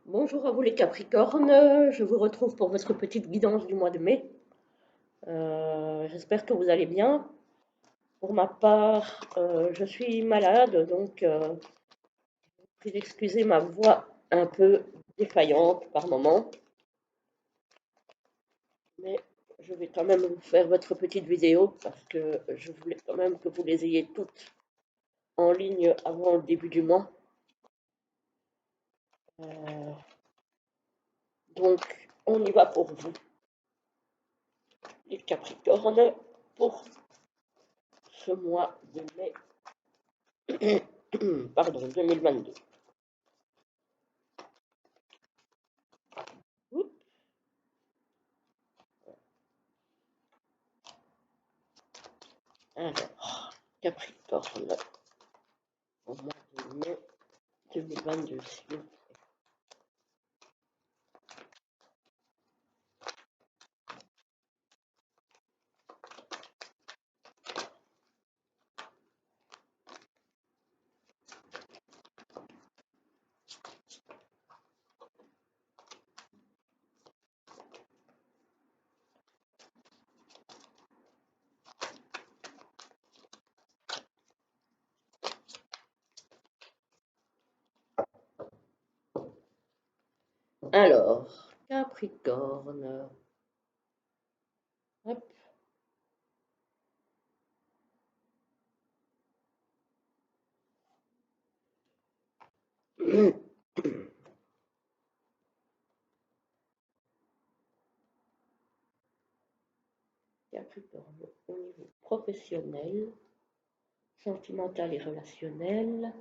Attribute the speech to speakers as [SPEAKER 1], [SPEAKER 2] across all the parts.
[SPEAKER 1] Bonjour à vous les Capricornes, je vous retrouve pour votre petite guidance du mois de mai. J'espère que vous allez bien. Pour ma part, je suis malade, donc prie d'excuser ma voix un peu défaillante par moment, mais je vais quand même vous faire votre petite vidéo parce que je voulais quand même que vous les ayez toutes en ligne avant le début du mois. Euh, donc, on y va pour vous, les Capricornes, pour ce mois de mai. Pardon, 2022. Alors, Capricorne, au mois de mai 2022. Alors, Capricorne. Hop. Capricorne, au niveau professionnel, sentimental et relationnel,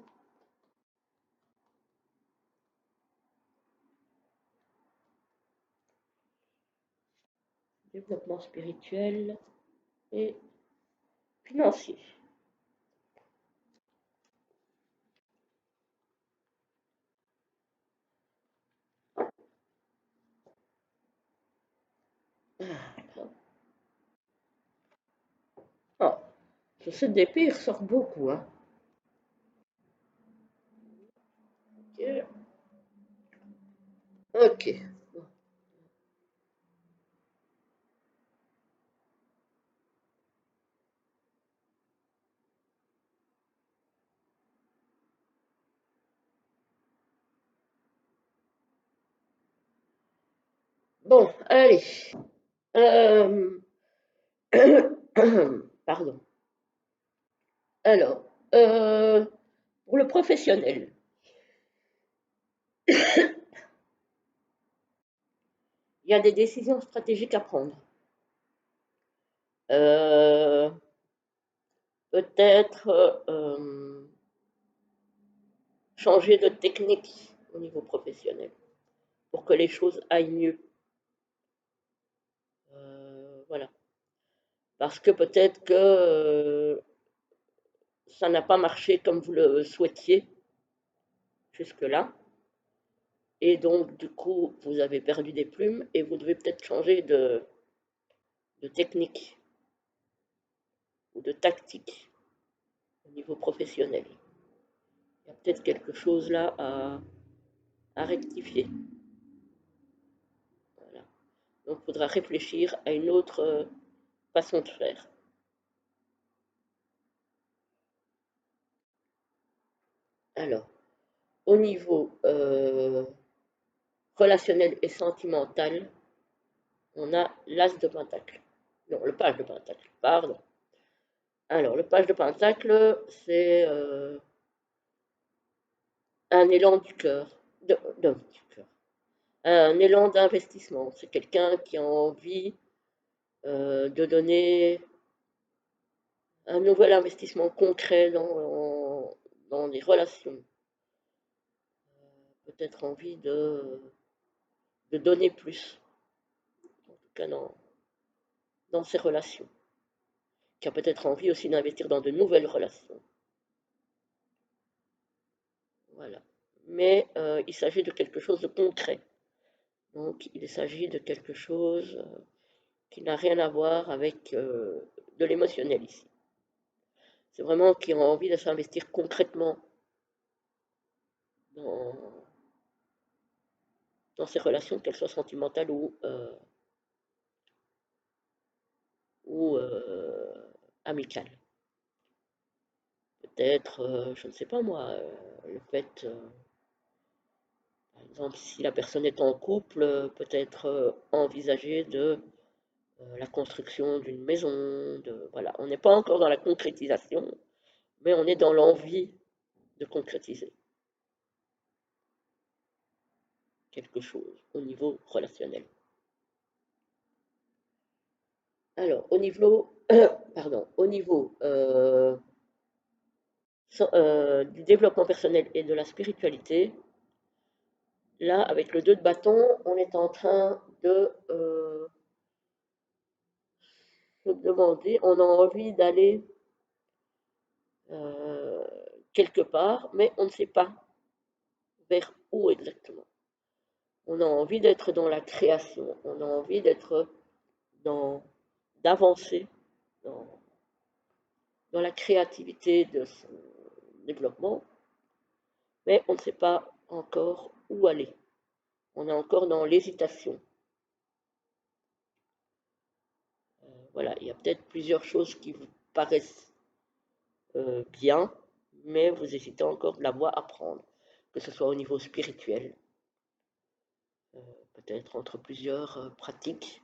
[SPEAKER 1] développement spirituel et financier. Ah, ce 7 d'épée, il ressort beaucoup, hein. Ok. Ok. Bon, allez. Euh, Pardon. Alors, pour le professionnel, il y a des décisions stratégiques à prendre. Euh, Peut-être changer de technique au niveau professionnel pour que les choses aillent mieux. Voilà. Parce que peut-être que ça n'a pas marché comme vous le souhaitiez jusque-là. Et donc, du coup, vous avez perdu des plumes et vous devez peut-être changer de technique ou de tactique au niveau professionnel. Il y a peut-être quelque chose là à rectifier. Voilà. Donc, il faudra réfléchir à une autre façon de faire. Alors, au niveau relationnel et sentimental, on a l'as de pentacle. Non, le page de pentacle, pardon. Alors, le page de pentacle, c'est un élan du cœur, du cœur, un élan d'investissement. C'est quelqu'un qui a envie de donner un nouvel investissement concret dans des relations. Peut-être envie de donner plus, en tout cas dans ses relations. Qui a peut-être envie aussi d'investir dans de nouvelles relations. Voilà. Mais il s'agit de quelque chose de concret. Donc il s'agit de quelque chose qui n'a rien à voir avec de l'émotionnel ici. C'est vraiment qui a envie de s'investir concrètement dans, dans ces relations, qu'elles soient sentimentales ou amicales. Peut-être, je ne sais pas moi, le fait, par exemple, si la personne est en couple, peut-être envisager de la construction d'une maison, voilà. On n'est pas encore dans la concrétisation, mais on est dans l'envie de concrétiser quelque chose au niveau relationnel. Alors, au niveau, pardon, au niveau du développement personnel et de la spiritualité, là, avec le 2 de bâton, on est en train de se demander, on a envie d'aller euh, quelque part, mais on ne sait pas vers où exactement. On a envie d'être dans la création, on a envie d'être d'avancer dans, dans la créativité de son développement, mais on ne sait pas encore où aller. On est encore dans l'hésitation. Voilà, il y a peut-être plusieurs choses qui vous paraissent bien, mais vous hésitez encore de la voie à prendre, que ce soit au niveau spirituel, euh, peut-être entre plusieurs pratiques,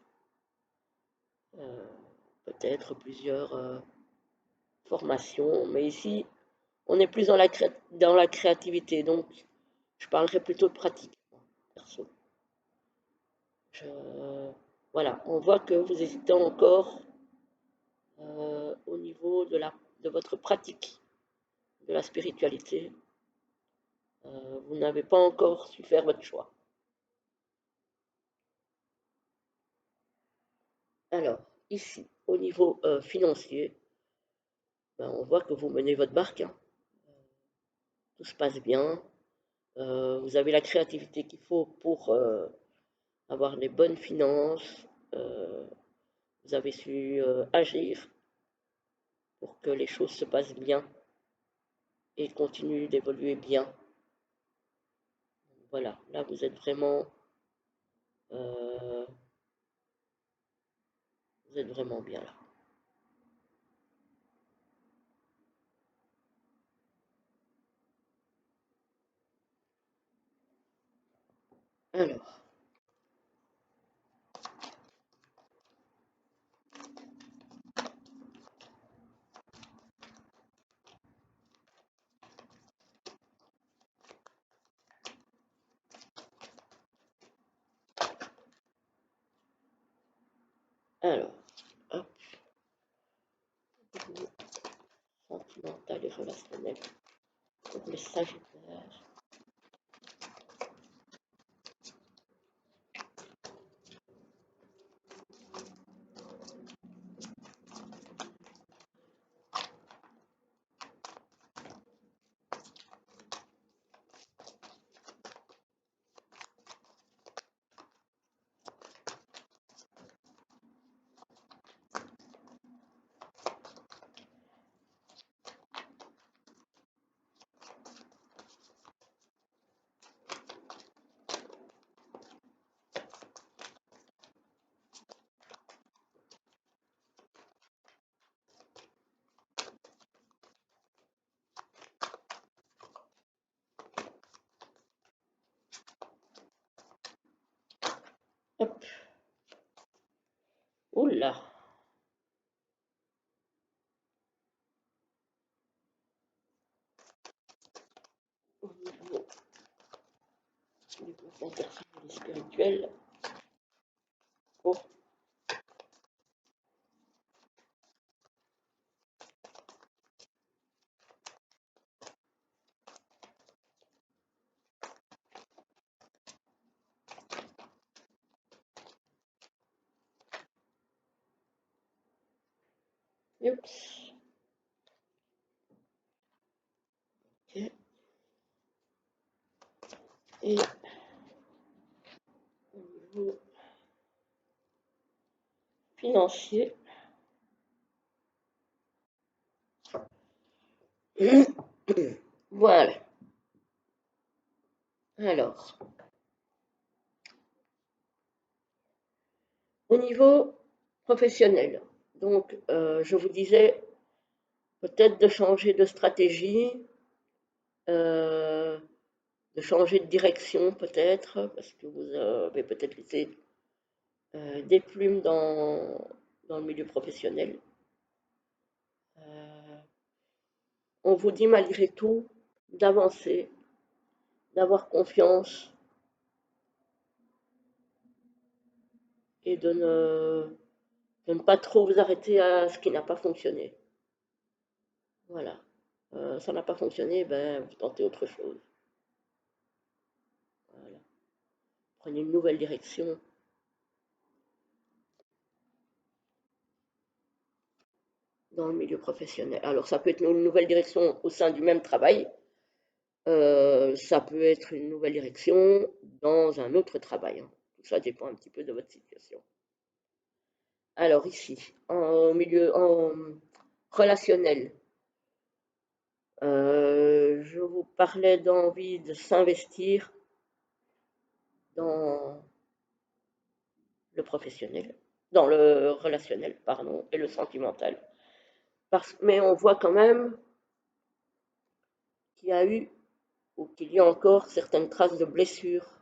[SPEAKER 1] euh, peut-être plusieurs formations, mais ici, on est plus dans la créativité, donc je parlerai plutôt de pratique, perso. Voilà, on voit que vous hésitez encore au niveau de votre pratique de la spiritualité. Vous n'avez pas encore su faire votre choix. Alors, ici, au niveau financier, ben, on voit que vous menez votre barque, hein. Tout se passe bien. Vous avez la créativité qu'il faut pour avoir les bonnes finances. Euh, vous avez su agir pour que les choses se passent bien et continuent d'évoluer bien. Voilà, là vous êtes euh, vous êtes vraiment bien là. Alors, alors, hop, sentimental et relationnel pour les Sagittaires. Hop, oula, au niveau du développement personnel et spirituel. Oh, oups, ok. Et au niveau financier, voilà. Alors, Au niveau professionnel, donc je vous disais peut-être de changer de stratégie, euh, de changer de direction peut-être, parce que vous avez peut-être laissé des plumes dans le milieu professionnel. Euh, on vous dit malgré tout d'avancer, d'avoir confiance et de ne pas trop vous arrêter à ce qui n'a pas fonctionné. Voilà. Ça n'a pas fonctionné, ben, vous tentez autre chose. Voilà. Prenez une nouvelle direction dans le milieu professionnel. Alors, ça peut être une nouvelle direction au sein du même travail. Ça peut être une nouvelle direction dans un autre travail, hein. Tout ça dépend un petit peu de votre situation. Alors ici, en relationnel, je vous parlais d'envie de s'investir dans le professionnel, dans le relationnel, pardon, et le sentimental. Mais on voit quand même qu'il y a eu ou qu'il y a encore certaines traces de blessures,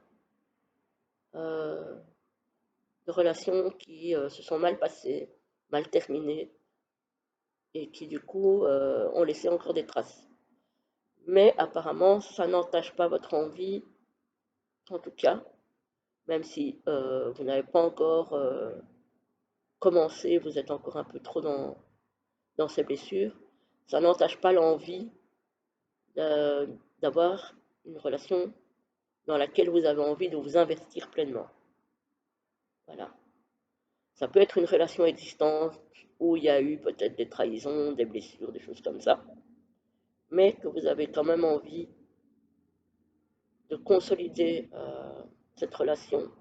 [SPEAKER 1] euh, de relations qui se sont mal passées, mal terminées, et qui du coup ont laissé encore des traces. Mais apparemment, ça n'entache pas votre envie, en tout cas, même si vous n'avez pas encore commencé, vous êtes encore un peu trop dans ces blessures, ça n'entache pas l'envie d'avoir une relation dans laquelle vous avez envie de vous investir pleinement. Voilà. Ça peut être une relation existante où il y a eu peut-être des trahisons, des blessures, des choses comme ça, mais que vous avez quand même envie de consolider cette relation,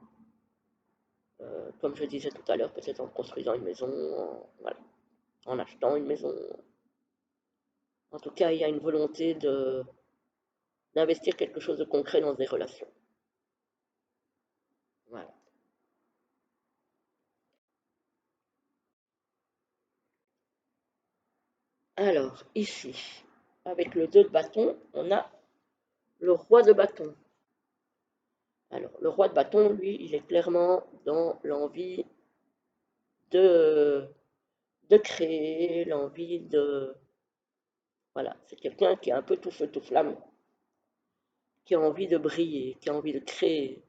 [SPEAKER 1] comme je disais tout à l'heure, peut-être en construisant une maison, voilà, en achetant une maison. En tout cas, il y a une volonté d'investir quelque chose de concret dans des relations. Voilà. Alors, ici, avec le 2 de bâton, on a le roi de bâton. Alors, le roi de bâton, lui, il est clairement dans l'envie de, de créer, l'envie de... Voilà, c'est quelqu'un qui est un peu tout feu, tout flamme, qui a envie de briller, qui a envie de créer.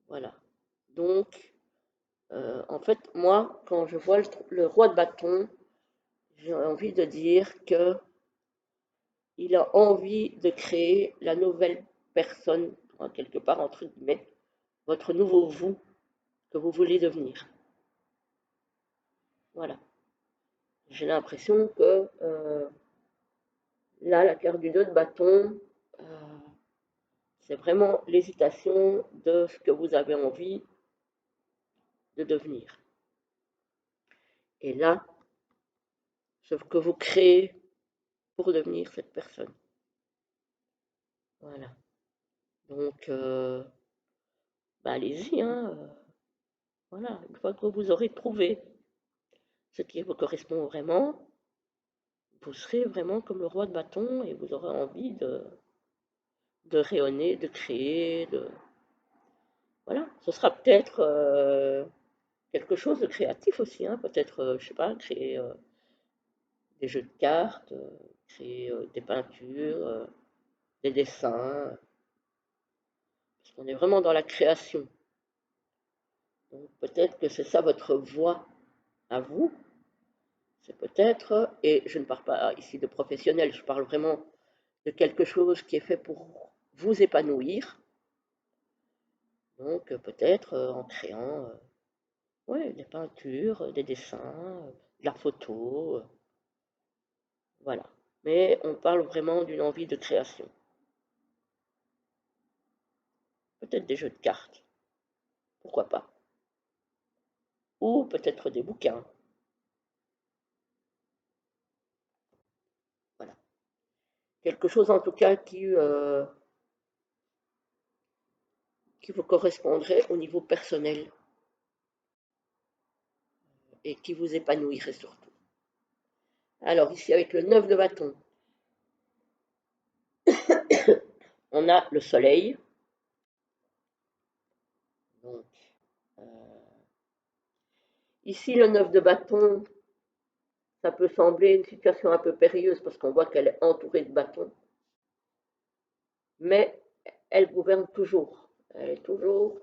[SPEAKER 1] Voilà. Donc, en fait, moi, quand je vois le roi de bâton, j'ai envie de dire que il a envie de créer la nouvelle personne, quelque part entre guillemets, votre nouveau vous que vous voulez devenir. Voilà. J'ai l'impression que là, la carte du 2 de bâton, euh, c'est vraiment l'hésitation de ce que vous avez envie de devenir. Et là, ce que vous créez pour devenir cette personne. Voilà. Donc, bah, allez-y, hein. Voilà. Une fois que vous aurez trouvé ce qui vous correspond vraiment, vous serez vraiment comme le roi de bâton et vous aurez envie de rayonner, de créer, de... Voilà. Ce sera peut-être quelque chose de créatif aussi, hein. Peut-être, je sais pas, créer des jeux de cartes, créer des peintures, des dessins, parce qu'on est vraiment dans la création. Donc peut-être que c'est ça votre voie à vous, c'est peut-être, et je ne parle pas ici de professionnel, je parle vraiment de quelque chose qui est fait pour vous épanouir, donc peut-être en créant ouais, des peintures, des dessins, de la photo, voilà. Mais on parle vraiment d'une envie de création. Peut-être des jeux de cartes, pourquoi pas. Ou peut-être des bouquins, voilà. Quelque chose en tout cas qui vous correspondrait au niveau personnel et qui vous épanouirait surtout. Alors ici avec le 9 de bâton, on a le soleil. Donc, euh, ici le 9 de bâton, ça peut sembler une situation un peu périlleuse parce qu'on voit qu'elle est entourée de bâtons, mais elle gouverne toujours. Elle est toujours,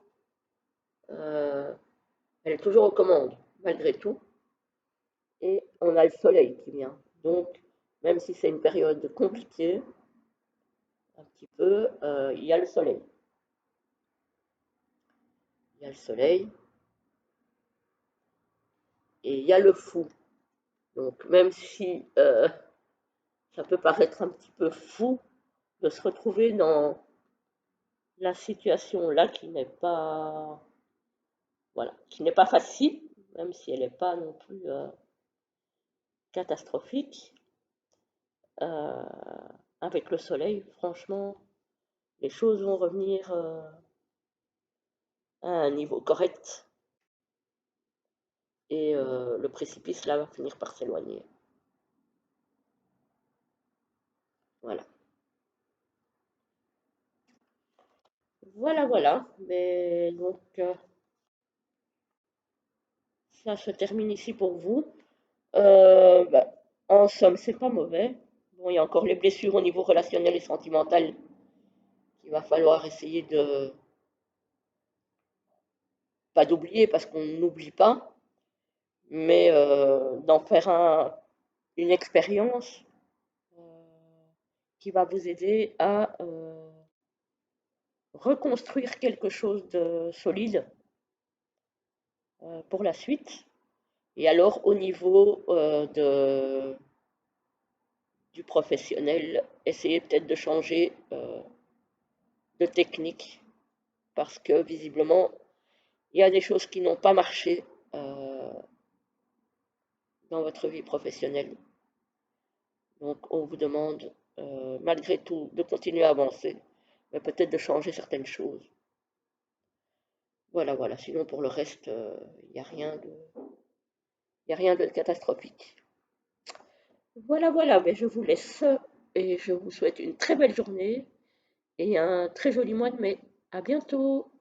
[SPEAKER 1] euh, elle est toujours aux commandes, malgré tout. Et on a le soleil qui vient. Donc, même si c'est une période compliquée, un petit peu, il y a le soleil. Il y a le soleil et il y a le fou. Donc, même si ça peut paraître un petit peu fou de se retrouver dans la situation là qui n'est pas, voilà, qui n'est pas facile, même si elle n'est pas non plus catastrophique, euh, avec le soleil, franchement, les choses vont revenir à un niveau correct et le précipice là va finir par s'éloigner. Voilà. Voilà, voilà. Mais donc, ça se termine ici pour vous. Bah, en somme, c'est pas mauvais. Bon, il y a encore les blessures au niveau relationnel et sentimental qu'il va falloir essayer de, pas d'oublier parce qu'on n'oublie pas, mais d'en faire une expérience qui va vous aider à reconstruire quelque chose de solide pour la suite. Et alors, au niveau du professionnel, essayez peut-être de changer de technique parce que visiblement, il y a des choses qui n'ont pas marché euh, dans votre vie professionnelle. Donc, on vous demande malgré tout de continuer à avancer, mais peut-être de changer certaines choses. Voilà, voilà. Sinon, pour le reste, il n'y a rien de, il y a rien de catastrophique. Voilà, voilà. Mais je vous laisse et je vous souhaite une très belle journée et un très joli mois de mai. À bientôt!